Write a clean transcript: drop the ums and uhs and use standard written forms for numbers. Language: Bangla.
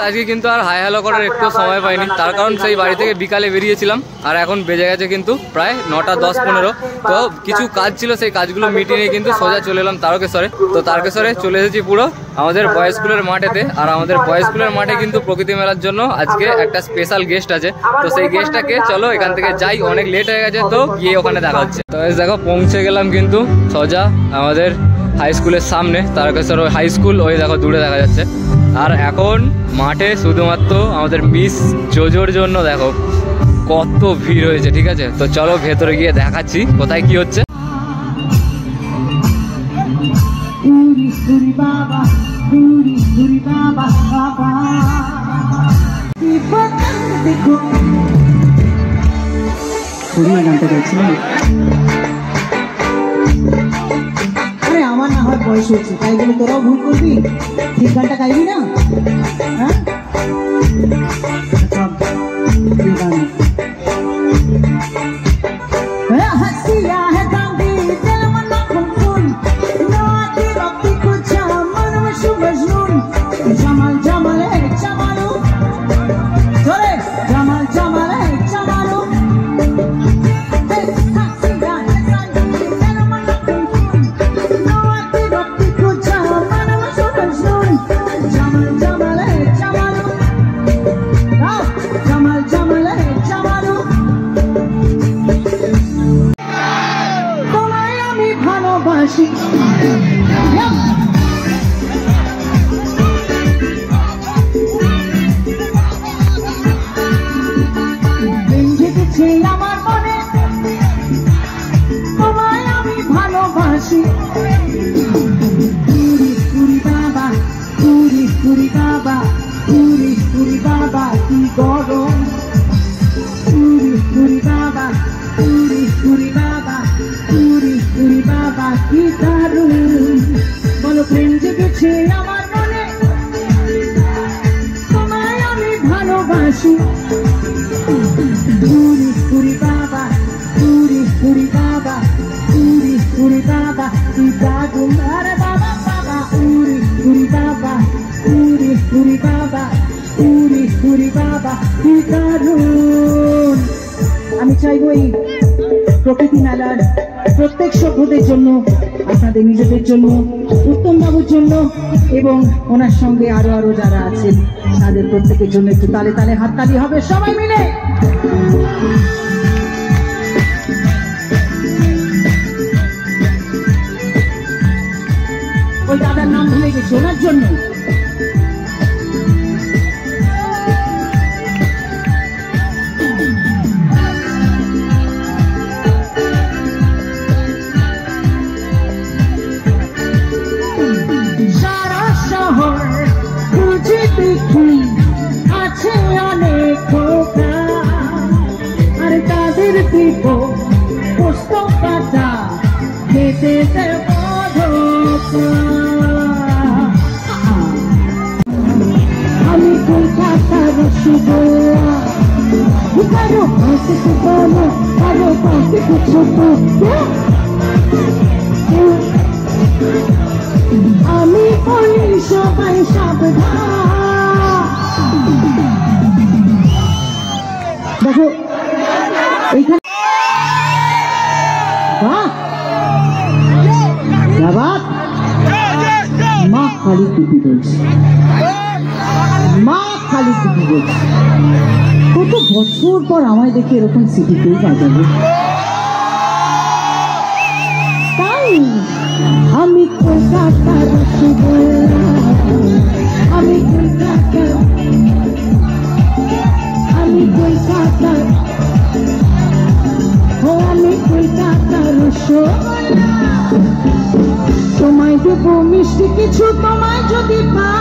আজকে কিন্তু আর হাই হ্যালো করার একটু সময় পাইনি, তার কারণ সেই বাড়ি থেকে বিকালে বেরিয়েছিলাম আর এখন বেজে গেছে কিন্তু প্রায় 9টা 10-15। তো কিছু কাজ ছিল, সেই কাজগুলো মিটিয়ে কিন্তু সোজা চলে এলাম তারকেশ্বরে। তো তারকেশ্বরে চলে এসেছি পুরো আমাদের বয়েজ স্কুলের মাঠেতে। আর আমাদের বয়েজ স্কুলের মাঠে কিন্তু প্রকৃতি মেলার জন্য আজকে একটা স্পেশাল গেস্ট আছে। তো সেই গেস্টটাকে চলো এখান থেকে যাই, অনেক লেট হয়ে গেছে, তো গিয়ে ওখানে দেখা হচ্ছে। তো দেখো পৌঁছে গেলাম কিন্তু সোজা আমাদের হাই স্কুলের সামনে, তারকেশ্বর হাই স্কুল ওই দেখো দূরে দেখা যাচ্ছে। আর এখন মাঠে শুধুমাত্র আমাদের মিস জোজোর জন্য দেখো কত ভিড় হয়েছে, ঠিক আছে। তো চলো ভেতরে গিয়ে দেখাচ্ছি কোথায় কি হচ্ছে। আমার না হয় বয়স হচ্ছে, তাই বলে তোরাও ভুল করবি, ঠিক গানটা গাইবি না? হ্যাঁ বলো প্রেম জেগেছে আমার মনে, তোমায় আমি ভালোবাসি। পুরি পুরি বাবা, পুরি পুরি বাবা, পুরি পুরি বাবা, তুই দাদুন আরে বাবা বাবা, পুরি পুরি বাবা, পুরি পুরি বাবা, পুরি পুরি বাবা, তুই দাদুন। আমি চাইবো এই প্রকৃতি মেলার প্রত্যেক সভ্যদের জন্য, আপনাদের নিজেদের জন্য, উত্তম বাবুর জন্য এবং ওনার সঙ্গে আরো যারা আছেন তাদের প্রত্যেকের জন্য একটু তালে তালে হাততালি হবে সবাই মিলে। ওই দাদার নাম ভুলে গেছি, ওনার জন্য আছে অনেক খোকা, আর তাদের দিব পোস্ত কাটা খেতে দেব ধোকা। আমি কলকাতার রসগোল্লা, কারো পাশে বলো, কারো পাশে ছোট, আমি বলি সবাই সাবধান। দেখো এইখানে মা খালি টুপি বলছে, মা খালি টুপি বলছে। কত বছর পর আমায় দেখে এরকম সিটিতেই বাজাবে, তাই আমি কলকাতার রসগোল্লা, আমি কলকাতার, আমি কলকাতার, ও আমি কলকাতার রসগোল্লা। তোমায় দেবো মিষ্টি কিছু, তোমায় যদি পাই